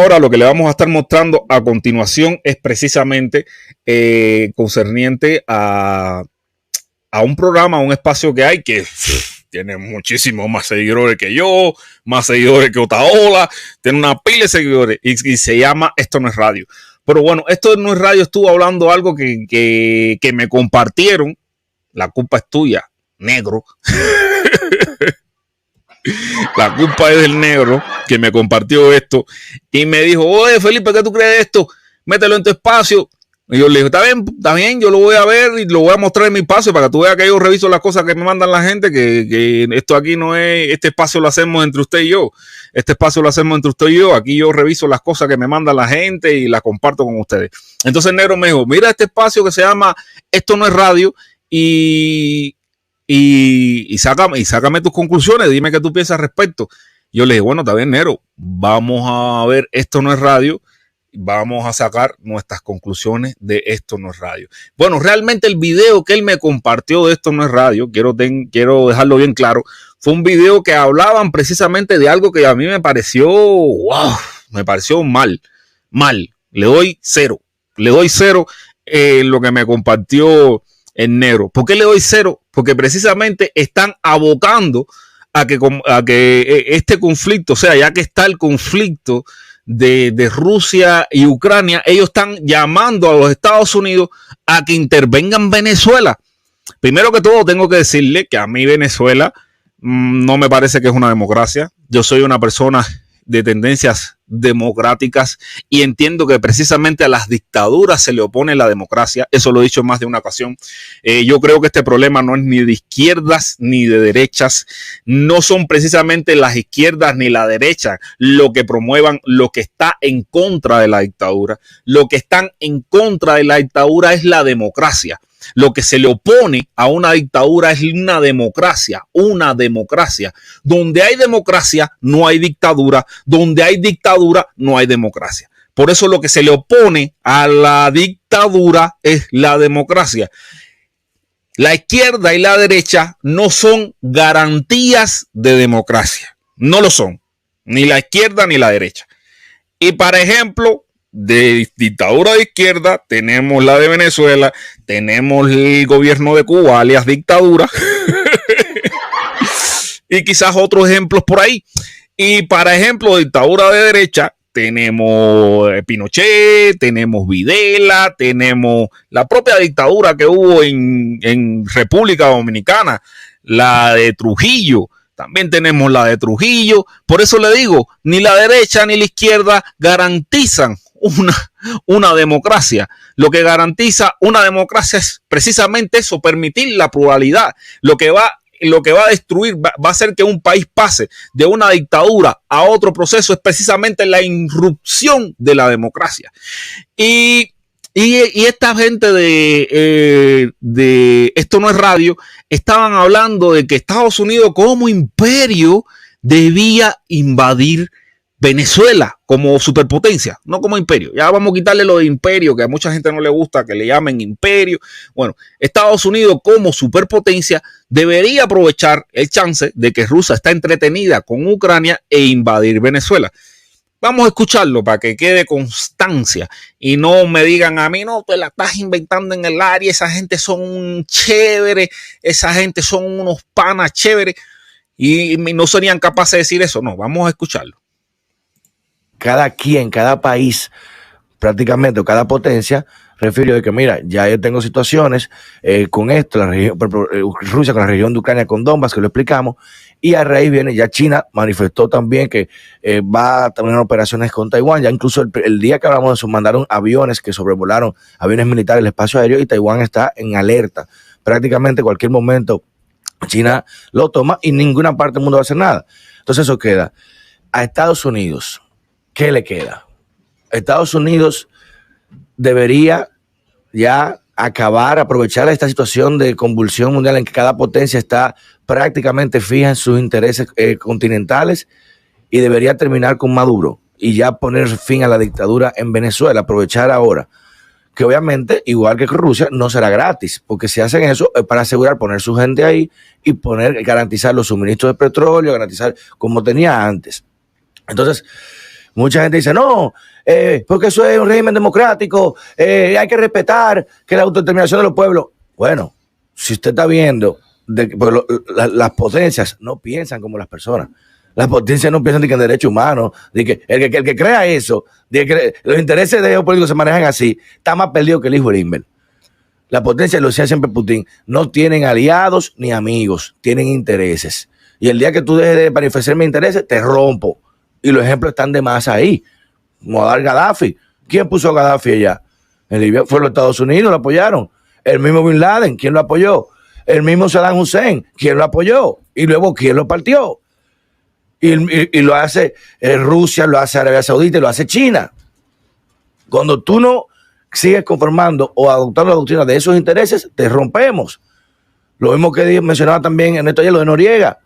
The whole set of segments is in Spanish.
ahora lo que le vamos a estar mostrando a continuación es precisamente concerniente a un programa, a un espacio que hay que tiene muchísimos más seguidores que yo, más seguidores que Otaola, tiene una pila de seguidores y se llama Esto No Es Radio. Pero bueno, Esto No Es Radio estuvo hablando algo que me compartieron. La culpa es tuya, negro. La culpa es del negro que me compartió esto y me dijo, oye Felipe, ¿qué tú crees de esto? Mételo en tu espacio. Y yo le dije, está bien, yo lo voy a ver y lo voy a mostrar en mi espacio para que tú veas que yo reviso las cosas que me mandan la gente, que esto aquí no es, este espacio lo hacemos entre usted y yo. Este espacio lo hacemos entre usted y yo. Aquí yo reviso las cosas que me manda la gente y las comparto con ustedes. Entonces el negro me dijo, mira este espacio que se llama Esto No Es Radio y sácame tus conclusiones, dime qué tú piensas al respecto. Yo le dije, bueno, está bien, negro, vamos a ver Esto No Es Radio, vamos a sacar nuestras conclusiones de Esto No Es Radio. Bueno, realmente el video que él me compartió de Esto No Es Radio, quiero dejarlo bien claro, fue un video que hablaban precisamente de algo que a mí me pareció, wow, me pareció mal, le doy cero lo que me compartió el negro. ¿Por qué le doy cero? Porque precisamente están abocando a que este conflicto, o sea, ya que está el conflicto de Rusia y Ucrania, ellos están llamando a los Estados Unidos a que intervengan Venezuela. Primero que todo, tengo que decirle que a mí Venezuela no me parece que es una democracia. Yo soy una persona de tendencias democráticas y entiendo que precisamente a las dictaduras se le opone la democracia. Eso lo he dicho en más de una ocasión. Yo creo que este problema no es ni de izquierdas ni de derechas. No son precisamente las izquierdas ni la derecha lo que promuevan lo que está en contra de la dictadura. Lo que están en contra de la dictadura es la democracia. Lo que se le opone a una dictadura es una democracia. Donde hay democracia, no hay dictadura. Donde hay dictadura, no hay democracia. Por eso lo que se le opone a la dictadura es la democracia. La izquierda y la derecha no son garantías de democracia. No lo son. Ni la izquierda ni la derecha. Y por ejemplo, de dictadura de izquierda tenemos la de Venezuela, tenemos el gobierno de Cuba, alias dictadura, y quizás otros ejemplos por ahí. Y para ejemplo, dictadura de derecha tenemos Pinochet, tenemos Videla, tenemos la propia dictadura que hubo en República Dominicana, la de Trujillo. También tenemos la de Trujillo. Por eso le digo, ni la derecha ni la izquierda garantizan una democracia. Lo que garantiza una democracia es precisamente eso, permitir la pluralidad. Lo que va a destruir, va a hacer que un país pase de una dictadura a otro proceso, es precisamente la irrupción de la democracia. Y esta gente de Esto No Es Radio estaban hablando de que Estados Unidos como imperio debía invadir Venezuela como superpotencia, no como imperio. Ya vamos a quitarle lo de imperio, que a mucha gente no le gusta que le llamen imperio. Bueno, Estados Unidos como superpotencia debería aprovechar el chance de que Rusia está entretenida con Ucrania e invadir Venezuela. Vamos a escucharlo para que quede constancia y no me digan a mí, no, te la estás inventando en el área, esa gente son chéveres, esa gente son unos panas chéveres y no serían capaces de decir eso. No, vamos a escucharlo. Cada país, prácticamente, o cada potencia, refirió de que, mira, ya yo tengo situaciones con esto, Rusia con la región de Ucrania, con Donbass, que lo explicamos, y a raíz viene, ya China manifestó también que va a terminar operaciones con Taiwán. Ya incluso el día que hablamos de eso, mandaron aviones que sobrevolaron, aviones militares, el espacio aéreo, y Taiwán está en alerta. Prácticamente cualquier momento China lo toma y ninguna parte del mundo va a hacer nada. Entonces eso queda. A Estados Unidos, ¿qué le queda? Estados Unidos debería ya aprovechar esta situación de convulsión mundial en que cada potencia está prácticamente fija en sus intereses continentales y debería terminar con Maduro y ya poner fin a la dictadura en Venezuela, aprovechar ahora que obviamente, igual que con Rusia, no será gratis, porque si hacen eso es para asegurar poner su gente ahí y garantizar los suministros de petróleo, garantizar como tenía antes. Entonces, Mucha gente dice, no, porque eso es un régimen democrático, hay que respetar que la autodeterminación de los pueblos. Bueno, si usted está viendo, las potencias no piensan como las personas. Las potencias no piensan de que en derechos humanos, de que el que crea eso, de que los intereses de geopolíticos se manejan así, está más perdido que el hijo de Inver. La potencia, lo decía siempre Putin, no tienen aliados ni amigos, tienen intereses. Y el día que tú dejes de manifestarme intereses, te rompo. Y los ejemplos están de más ahí. Muammar Gaddafi. ¿Quién puso a Gaddafi allá? En Libia fue los Estados Unidos, lo apoyaron. El mismo Bin Laden, ¿quién lo apoyó? El mismo Saddam Hussein, ¿quién lo apoyó? Y luego, ¿quién lo partió? Y lo hace Rusia, lo hace Arabia Saudita y lo hace China. Cuando tú no sigues conformando o adoptando la doctrina de esos intereses, te rompemos. Lo mismo que mencionaba también en esto ayer, lo de Noriega.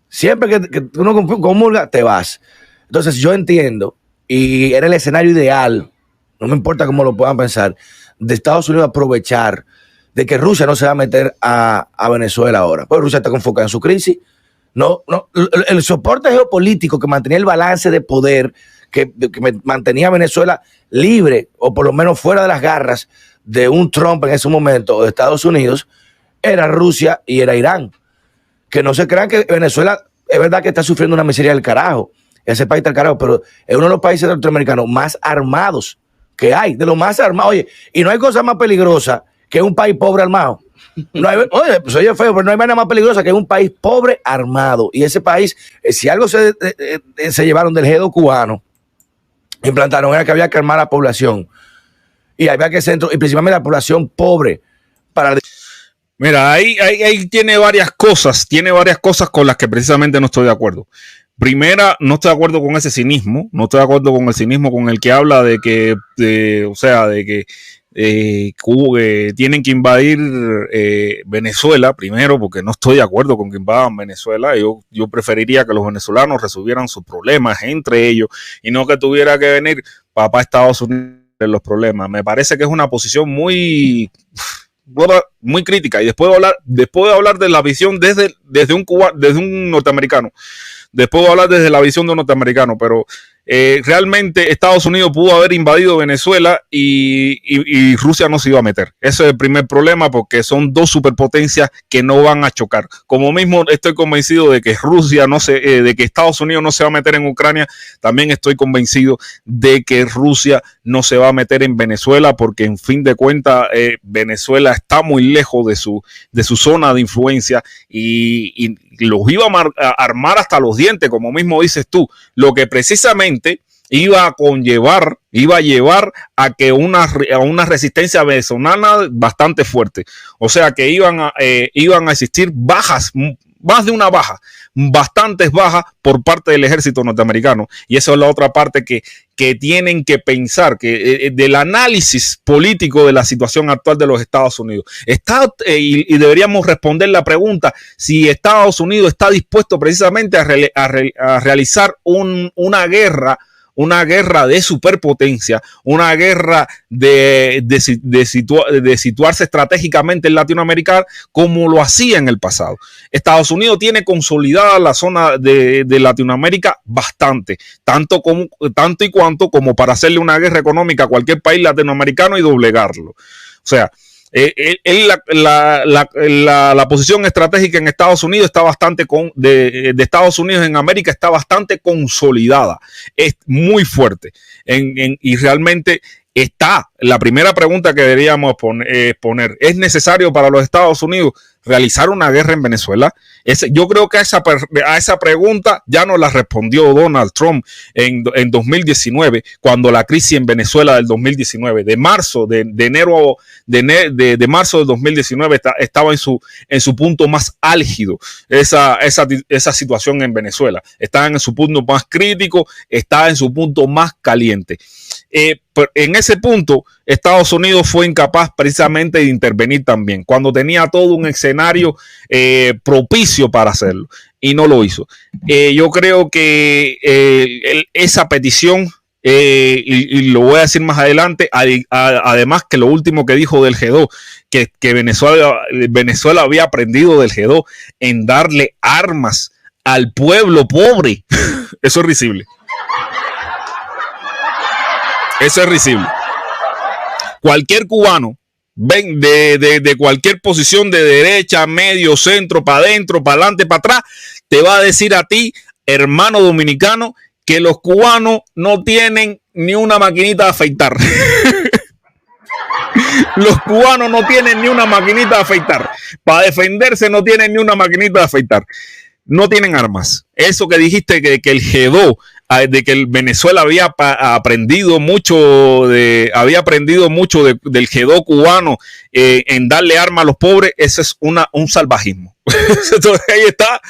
Siempre que uno comulga, te vas. Entonces yo entiendo, y era el escenario ideal, no me importa cómo lo puedan pensar, de Estados Unidos aprovechar de que Rusia no se va a meter a Venezuela ahora. Pues Rusia está enfocada en su crisis. No, el soporte geopolítico que mantenía el balance de poder, que mantenía a Venezuela libre, o por lo menos fuera de las garras de un Trump en ese momento, o de Estados Unidos, era Rusia y era Irán. Que no se crean que Venezuela, es verdad que está sufriendo una miseria del carajo, ese país está del carajo, pero es uno de los países norteamericanos más armados que hay, de los más armados. Oye, y no hay cosa más peligrosa que un país pobre armado. No hay, oye, pues oye feo, pero no hay nada más peligrosa que un país pobre armado. Y ese país, si algo se llevaron del G2 cubano, implantaron, era que había que armar a la población. Y había que y principalmente la población pobre. Mira, ahí tiene varias cosas con las que precisamente no estoy de acuerdo. Primera, no estoy de acuerdo con ese cinismo, no estoy de acuerdo con el cinismo con el que habla de que tienen que invadir Venezuela, primero, porque no estoy de acuerdo con que invadan Venezuela. Yo preferiría que los venezolanos resolvieran sus problemas entre ellos y no que tuviera que venir papá Estados Unidos en los problemas. Me parece que es una posición muy crítica. Y después de hablar de la visión desde un norteamericano, después de hablar desde la visión de un norteamericano, pero realmente Estados Unidos pudo haber invadido Venezuela y Rusia no se iba a meter. Ese es el primer problema, porque son dos superpotencias que no van a chocar. Como mismo estoy convencido de que de que Estados Unidos no se va a meter en Ucrania, también estoy convencido de que Rusia no se va a meter en Venezuela, porque en fin de cuentas Venezuela está muy lejos de su zona de influencia y los iba a armar hasta los dientes, como mismo dices tú, lo que precisamente iba a llevar a que una resistencia venezolana bastante fuerte. O sea que iban a existir bajas, más de una baja, bastantes bajas por parte del ejército norteamericano. Y eso es la otra parte que tienen que pensar, que del análisis político de la situación actual de los Estados Unidos. Y deberíamos responder la pregunta si Estados Unidos está dispuesto precisamente a realizar una guerra de superpotencia, una guerra de situarse estratégicamente en Latinoamérica como lo hacía en el pasado. Estados Unidos tiene consolidada la zona de Latinoamérica bastante, tanto y cuanto como para hacerle una guerra económica a cualquier país latinoamericano y doblegarlo. O sea, la posición estratégica en Estados Unidos está bastante de Estados Unidos en América está bastante consolidada, es muy fuerte y realmente está. La primera pregunta que deberíamos poner, ¿es necesario para los Estados Unidos realizar una guerra en Venezuela? Yo creo que a esa pregunta ya nos la respondió Donald Trump en 2019, cuando la crisis en Venezuela del 2019, de marzo del 2019 estaba en su punto más álgido, esa situación en Venezuela. Estaba en su punto más crítico, estaba en su punto más caliente. En ese punto, Estados Unidos fue incapaz precisamente de intervenir también, cuando tenía todo un escenario propicio para hacerlo, y no lo hizo. Yo creo que esa petición, y lo voy a decir más adelante, además que lo último que dijo del G2, que Venezuela había aprendido del G2 en darle armas al pueblo pobre. Eso es risible. Eso es risible. Cualquier cubano, ven de cualquier posición de derecha, medio, centro, para adentro, para adelante, para atrás, te va a decir a ti, hermano dominicano, que los cubanos no tienen ni una maquinita de afeitar. Los cubanos no tienen ni una maquinita de afeitar. Para defenderse no tienen ni una maquinita de afeitar. No tienen armas. Eso que dijiste que el G2, de que el Venezuela había aprendido mucho del G2 cubano en darle armas a los pobres, ese es un salvajismo. Entonces, ahí está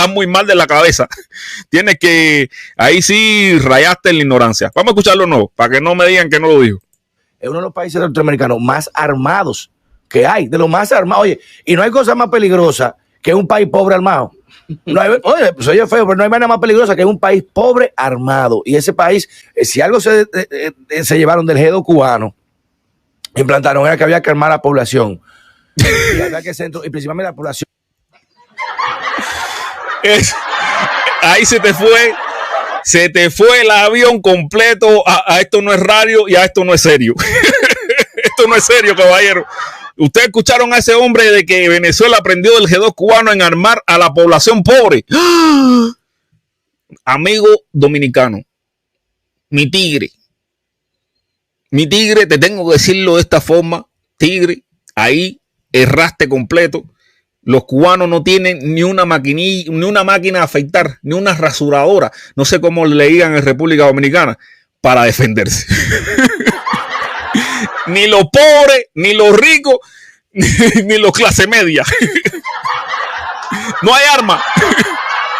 muy mal de la cabeza. Tienes que, ahí sí rayaste en la ignorancia. Vamos a escucharlo de nuevo, para que no me digan que no lo dijo. Es uno de los países norteamericanos más armados que hay, de los más armados. Oye, y no hay cosa más peligrosa que un país pobre armado. No hay, oye, pues oye feo, pero no hay nada más peligrosa que un país pobre armado. Y ese país, si algo se llevaron del G2 cubano, implantaron era que había que armar a la población. Y había que y principalmente la población. Ahí se te fue el avión completo a esto no es radio y a esto no es serio. Esto no es serio, caballero. Ustedes escucharon a ese hombre de que Venezuela aprendió del G2 cubano en armar a la población pobre. Amigo dominicano, mi tigre, te tengo que decirlo de esta forma, tigre, ahí erraste completo. Los cubanos no tienen ni una maquinilla, ni una máquina de afeitar, ni una rasuradora, no sé cómo le digan en República Dominicana, para defenderse. Ni los pobres, ni los ricos, ni los clase media. No hay arma.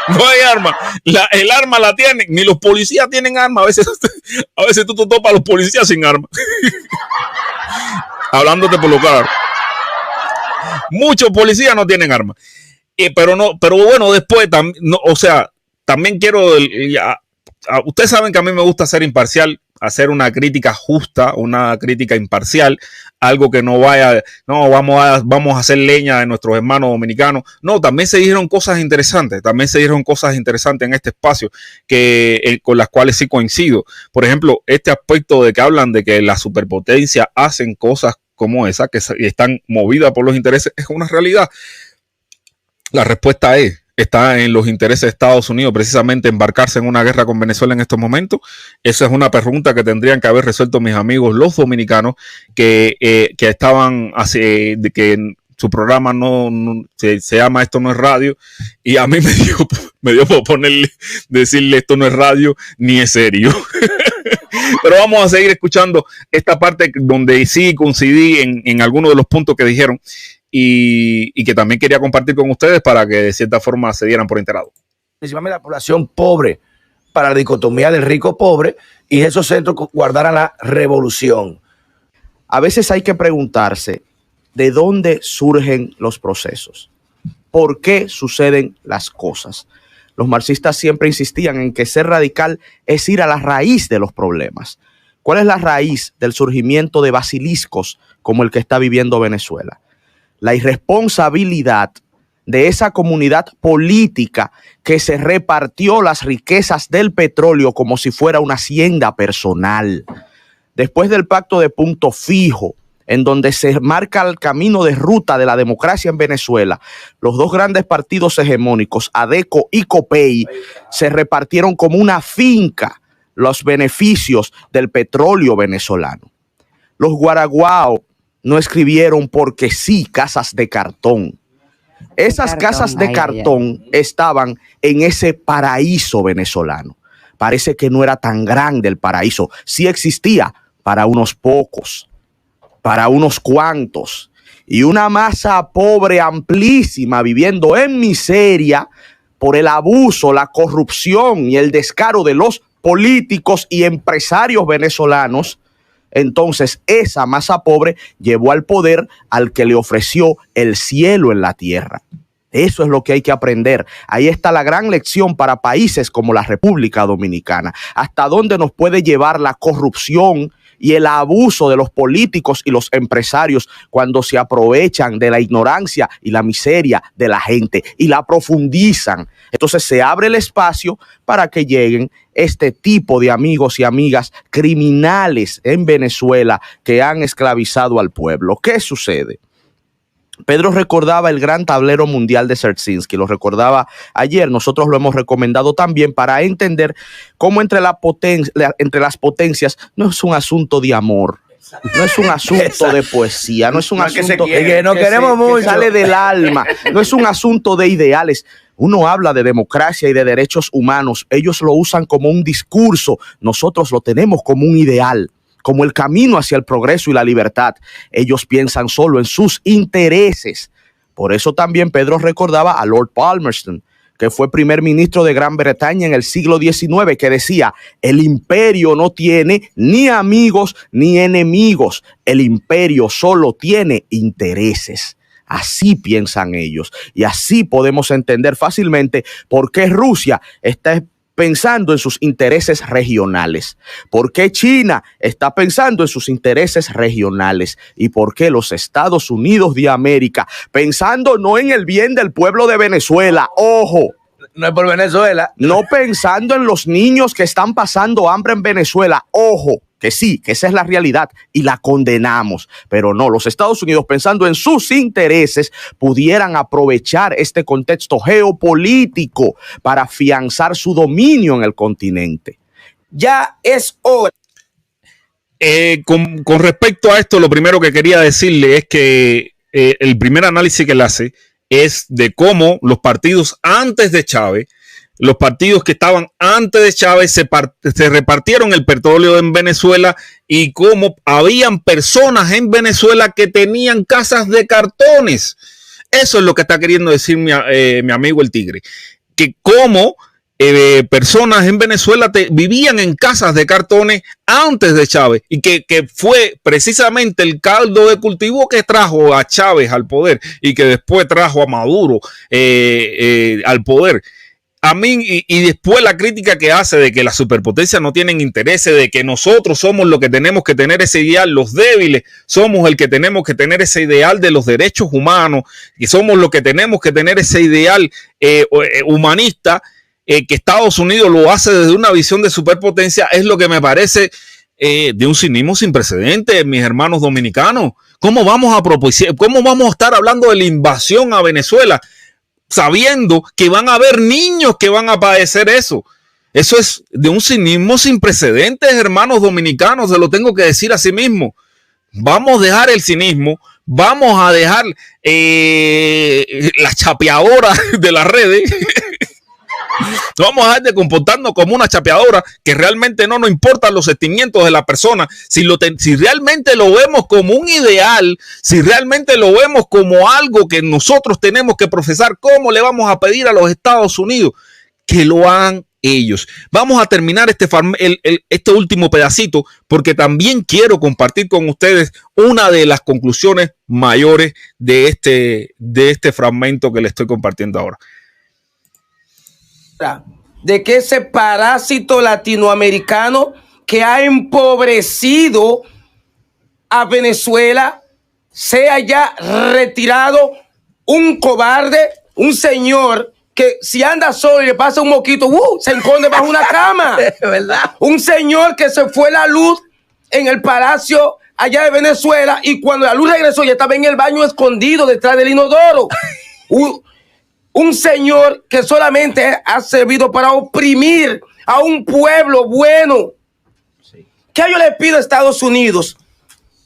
No hay arma. El arma la tienen. Ni los policías tienen arma. A veces tú te topas a los policías sin arma. Hablándote por lo claro. Muchos policías no tienen armas. Pero bueno, después, también quiero. Ustedes saben que a mí me gusta ser imparcial, hacer una crítica justa, una crítica imparcial, algo que no vamos a hacer leña de nuestros hermanos dominicanos. No, también se dijeron cosas interesantes, en este espacio con las cuales sí coincido. Por ejemplo, este aspecto de que hablan de que las superpotencias hacen cosas como esa, que están movidas por los intereses, es una realidad. La respuesta está en los intereses de Estados Unidos, precisamente embarcarse en una guerra con Venezuela en estos momentos. Esa es una pregunta que tendrían que haber resuelto mis amigos los dominicanos que estaban de que su programa se llama Esto no es radio, y a mí me dio por decirle esto no es radio ni es serio. Pero vamos a seguir escuchando esta parte donde sí coincidí en algunos de los puntos que dijeron. Y que también quería compartir con ustedes para que de cierta forma se dieran por enterado. Principalmente la población pobre, para la dicotomía del rico pobre, y esos centros guardaran la revolución. A veces hay que preguntarse de dónde surgen los procesos, por qué suceden las cosas. Los marxistas siempre insistían en que ser radical es ir a la raíz de los problemas. ¿Cuál es la raíz del surgimiento de basiliscos como el que está viviendo Venezuela? La irresponsabilidad de esa comunidad política que se repartió las riquezas del petróleo como si fuera una hacienda personal. Después del pacto de Punto Fijo, en donde se marca el camino de ruta de la democracia en Venezuela, los dos grandes partidos hegemónicos, ADECO y COPEI, se repartieron como una finca los beneficios del petróleo venezolano. Los guaraguao no escribieron porque sí casas de cartón. Esas casas de cartón estaban en ese paraíso venezolano. Parece que no era tan grande el paraíso. Sí existía para unos pocos, para unos cuantos. Y una masa pobre amplísima viviendo en miseria por el abuso, la corrupción y el descaro de los políticos y empresarios venezolanos. Entonces, esa masa pobre llevó al poder al que le ofreció el cielo en la tierra. Eso es lo que hay que aprender. Ahí está la gran lección para países como la República Dominicana. Hasta dónde nos puede llevar la corrupción y el abuso de los políticos y los empresarios cuando se aprovechan de la ignorancia y la miseria de la gente y la profundizan. Entonces se abre el espacio para que lleguen este tipo de amigos y amigas criminales en Venezuela que han esclavizado al pueblo. ¿Qué sucede? Pedro recordaba el gran tablero mundial de Dzerzhinsky, lo recordaba ayer, nosotros lo hemos recomendado también para entender cómo entre las potencias no es un asunto de amor, no es un asunto de poesía, no es un asunto que nos queremos mucho, sale del alma, no es un asunto de ideales. Uno habla de democracia y de derechos humanos, ellos lo usan como un discurso, nosotros lo tenemos como un ideal, como el camino hacia el progreso y la libertad. Ellos piensan solo en sus intereses. Por eso también Pedro recordaba a Lord Palmerston, que fue primer ministro de Gran Bretaña en el siglo XIX, que decía, el imperio no tiene ni amigos ni enemigos, el imperio solo tiene intereses. Así piensan ellos y así podemos entender fácilmente por qué Rusia está pensando en sus intereses regionales, por qué China está pensando en sus intereses regionales y por qué los Estados Unidos de América, pensando no en el bien del pueblo de Venezuela, ojo, no es por Venezuela, no pensando en los niños que están pasando hambre en Venezuela, ojo, que sí, que esa es la realidad y la condenamos, pero no, los Estados Unidos pensando en sus intereses pudieran aprovechar este contexto geopolítico para afianzar su dominio en el continente. Ya es hora. Con respecto a esto, lo primero que quería decirle es que el primer análisis que le hace es de cómo los partidos antes de Chávez, los partidos que estaban antes de Chávez se repartieron el petróleo en Venezuela y cómo habían personas en Venezuela que tenían casas de cartones. Eso es lo que está queriendo decir mi amigo el Tigre. Que cómo personas en Venezuela vivían en casas de cartones antes de Chávez y que fue precisamente el caldo de cultivo que trajo a Chávez al poder y que después trajo a Maduro al poder. A mí, y después la crítica que hace de que las superpotencias no tienen intereses, de que nosotros somos los que tenemos que tener ese ideal, los débiles somos el que tenemos que tener ese ideal de los derechos humanos, y somos los que tenemos que tener ese ideal humanista, que Estados Unidos lo hace desde una visión de superpotencia, es lo que me parece de un cinismo sin precedentes, mis hermanos dominicanos. ¿Cómo vamos a estar hablando de la invasión a Venezuela sabiendo que van a haber niños que van a padecer eso? Eso es de un cinismo sin precedentes, hermanos dominicanos, se lo tengo que decir a sí mismo. Vamos a dejar el cinismo, vamos a dejar la chapeadora de las redes. Vamos a dejar de comportarnos como una chapeadora que realmente no nos importan los sentimientos de la persona. Si realmente lo vemos como un ideal, si realmente lo vemos como algo que nosotros tenemos que profesar, ¿cómo le vamos a pedir a los Estados Unidos que lo hagan ellos? Vamos a terminar este último pedacito porque también quiero compartir con ustedes una de las conclusiones mayores de este fragmento que les estoy compartiendo ahora. De que ese parásito latinoamericano que ha empobrecido a Venezuela sea ya retirado, un cobarde, un señor que si anda solo y le pasa un moquito, se esconde bajo una cama. ¿Verdad? Un señor que se fue la luz en el palacio allá de Venezuela y cuando la luz regresó ya estaba en el baño escondido detrás del inodoro. Un señor que solamente ha servido para oprimir a un pueblo bueno. Sí. ¿Qué yo le pido a Estados Unidos?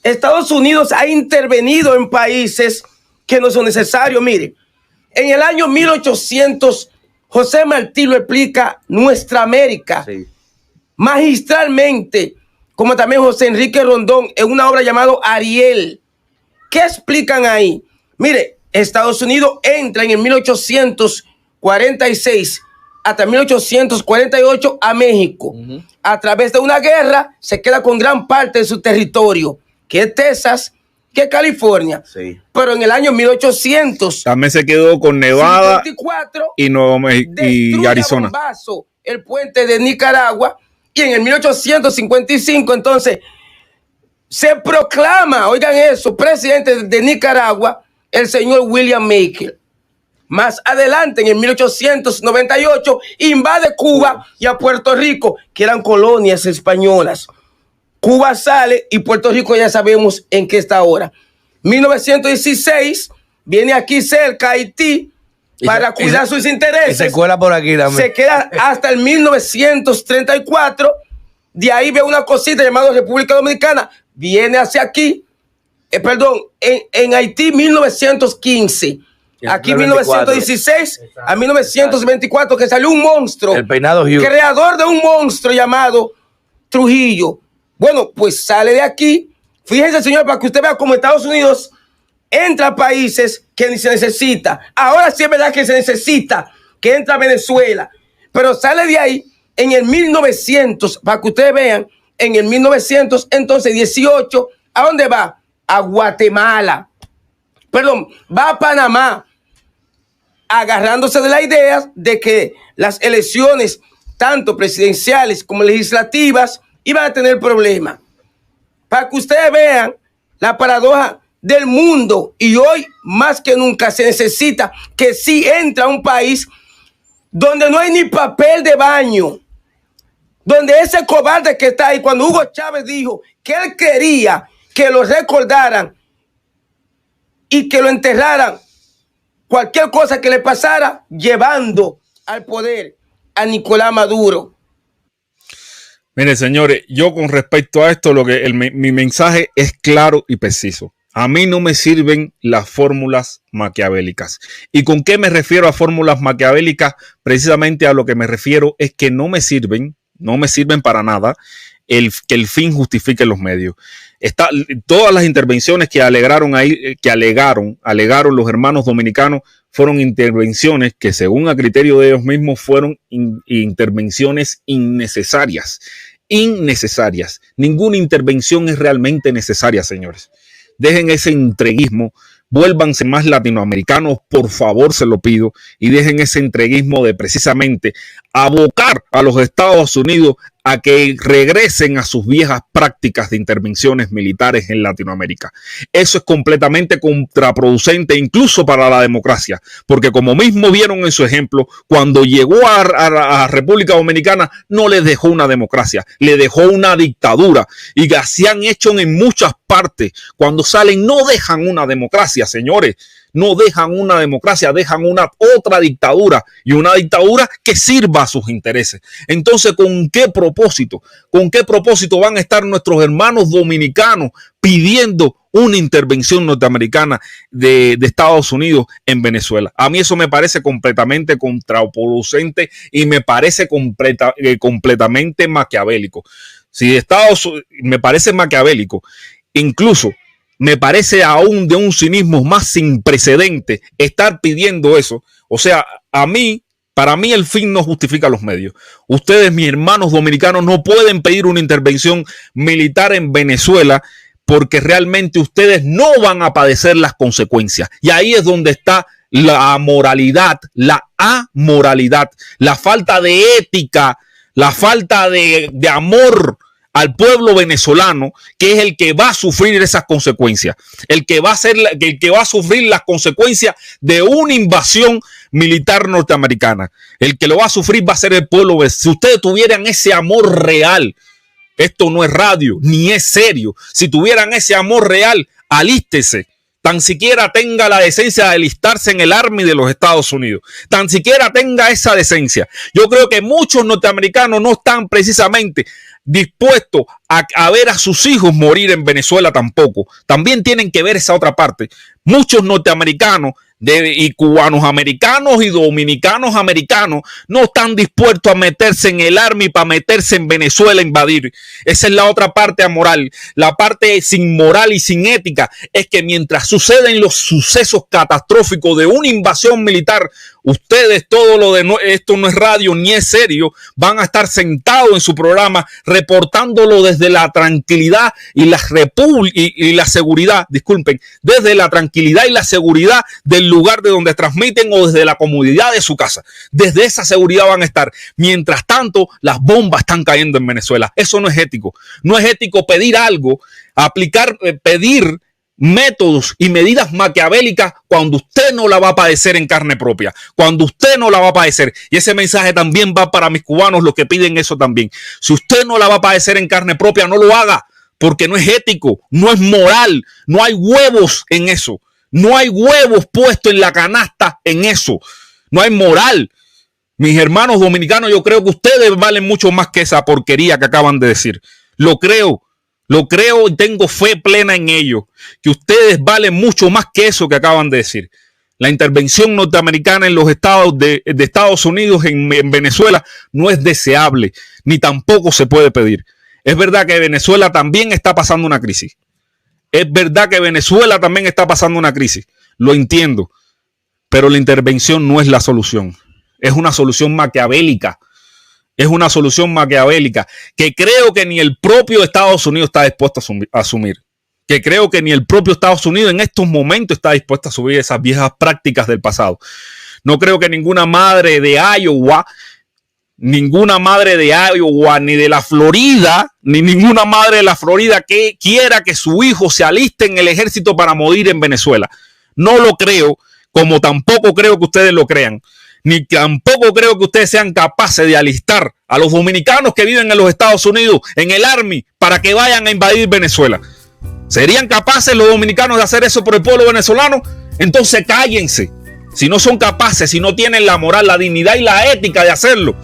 Estados Unidos ha intervenido en países que no son necesarios. Mire, en el año 1800, José Martí lo explica Nuestra América, sí, magistralmente, como también José Enrique Rondón en una obra llamada Ariel. ¿Qué explican ahí? Mire, Estados Unidos entra en el 1846 hasta 1848 a México. A través de una guerra se queda con gran parte de su territorio, que es Texas, que es California. Sí. Pero en el año 1800 también se quedó con Nevada y Nuevo México y Arizona. Bombazo, el puente de Nicaragua. Y en el 1855 entonces se proclama, oigan eso, presidente de Nicaragua, el señor William Maker. Más adelante, en el 1898, invade Cuba y a Puerto Rico, que eran colonias españolas. Cuba sale y Puerto Rico ya sabemos en qué está ahora. 1916, viene aquí cerca Haití para cuidar sus intereses. Y se cuela por aquí también. Se queda hasta el 1934. De ahí ve una cosita llamada República Dominicana. Viene hacia aquí. En Haití 1915. Aquí 1916 a 1924, que salió un monstruo. El peinado Hugh. Creador de un monstruo llamado Trujillo. Bueno, pues sale de aquí. Fíjense, señor, para que usted vea cómo Estados Unidos entra a países que ni se necesita. Ahora sí es verdad que se necesita que entra a Venezuela. Pero sale de ahí en el 1900, para que ustedes vean, en el 1900, entonces 18, ¿a dónde va? A Guatemala. Perdón, va a Panamá, agarrándose de la idea de que las elecciones, tanto presidenciales como legislativas, iban a tener problemas. Para que ustedes vean la paradoja del mundo, y hoy más que nunca se necesita que sí entre a un país donde no hay ni papel de baño, donde ese cobarde que está ahí, cuando Hugo Chávez dijo que él quería que lo recordaran y que lo enterraran, cualquier cosa que le pasara, llevando al poder a Nicolás Maduro. Mire, señores, yo con respecto a esto, mi mensaje es claro y preciso. A mí no me sirven las fórmulas maquiavélicas. ¿Y con qué me refiero a fórmulas maquiavélicas? Precisamente a lo que me refiero es que no me sirven para nada que el fin justifique los medios. Todas las intervenciones que alegaron los hermanos dominicanos fueron intervenciones que, según a criterio de ellos mismos, fueron intervenciones innecesarias. Ninguna intervención es realmente necesaria, señores. Dejen ese entreguismo, vuélvanse más latinoamericanos, por favor, se lo pido, y dejen ese entreguismo de precisamente abocar a los Estados Unidos a que regresen a sus viejas prácticas de intervenciones militares en Latinoamérica. Eso es completamente contraproducente incluso para la democracia, porque como mismo vieron en su ejemplo, cuando llegó a República Dominicana no les dejó una democracia, le dejó una dictadura, y así han hecho en muchas partes. Cuando salen no dejan una democracia, señores. No dejan una democracia, dejan una otra dictadura, y una dictadura que sirva a sus intereses. Entonces, ¿con qué propósito? ¿Con qué propósito van a estar nuestros hermanos dominicanos pidiendo una intervención norteamericana de Estados Unidos en Venezuela? A mí eso me parece completamente contraproducente y me parece completamente maquiavélico. Me parece maquiavélico. Incluso me parece aún de un cinismo más sin precedente estar pidiendo eso. O sea, para mí el fin no justifica los medios. Ustedes, mis hermanos dominicanos, no pueden pedir una intervención militar en Venezuela porque realmente ustedes no van a padecer las consecuencias. Y ahí es donde está la amoralidad, la amoralidad, la falta de ética, la falta de amor al pueblo venezolano, que es el que va a sufrir esas consecuencias, el que va a sufrir las consecuencias de una invasión militar norteamericana. El que lo va a sufrir va a ser el pueblo. Si ustedes tuvieran ese amor real, esto no es radio, ni es serio. Si tuvieran ese amor real, alístese. Tan siquiera tenga la decencia de alistarse en el Army de los Estados Unidos. Tan siquiera tenga esa decencia. Yo creo que muchos norteamericanos no están precisamente dispuestos a ver a sus hijos morir en Venezuela tampoco. También tienen que ver esa otra parte. Muchos norteamericanos y cubanos americanos y dominicanos americanos no están dispuestos a meterse en el Army para meterse en Venezuela a invadir. Esa es la otra parte amoral. La parte sin moral y sin ética es que mientras suceden los sucesos catastróficos de una invasión militar, ustedes, esto no es radio ni es serio, van a estar sentados en su programa reportándolo desde la tranquilidad y la seguridad, disculpen, desde la tranquilidad y la seguridad del lugar de donde transmiten o desde la comodidad de su casa. Desde esa seguridad van a estar. Mientras tanto, las bombas están cayendo en Venezuela. Eso no es ético. No es ético pedir algo pedir métodos y medidas maquiavélicas cuando usted no la va a padecer en carne propia, cuando usted no la va a padecer. Y ese mensaje también va para mis cubanos, los que piden eso también. Si usted no la va a padecer en carne propia, no lo haga, porque no es ético, no es moral, no hay huevos en eso, no hay huevos puestos en la canasta en eso, no hay moral. Mis hermanos dominicanos, yo creo que ustedes valen mucho más que esa porquería que acaban de decir. Lo creo y tengo fe plena en ello, que ustedes valen mucho más que eso que acaban de decir. La intervención norteamericana en los estados de Estados Unidos en Venezuela no es deseable, ni tampoco se puede pedir. Es verdad que Venezuela también está pasando una crisis. Es verdad que Venezuela también está pasando una crisis. Lo entiendo, pero la intervención no es la solución. Es una solución maquiavélica. Es una solución maquiavélica que creo que ni el propio Estados Unidos está dispuesto a asumir. Que creo que ni el propio Estados Unidos en estos momentos está dispuesto a asumir esas viejas prácticas del pasado. No creo que ninguna madre de Iowa, ni de la Florida, ni ninguna madre de la Florida que quiera que su hijo se aliste en el ejército para morir en Venezuela. No lo creo, como tampoco creo que ustedes lo crean. Ni tampoco creo que ustedes sean capaces de alistar a los dominicanos que viven en los Estados Unidos, en el Army, para que vayan a invadir Venezuela. ¿Serían capaces los dominicanos de hacer eso por el pueblo venezolano? Entonces cállense. Si no son capaces, si no tienen la moral, la dignidad y la ética de hacerlo,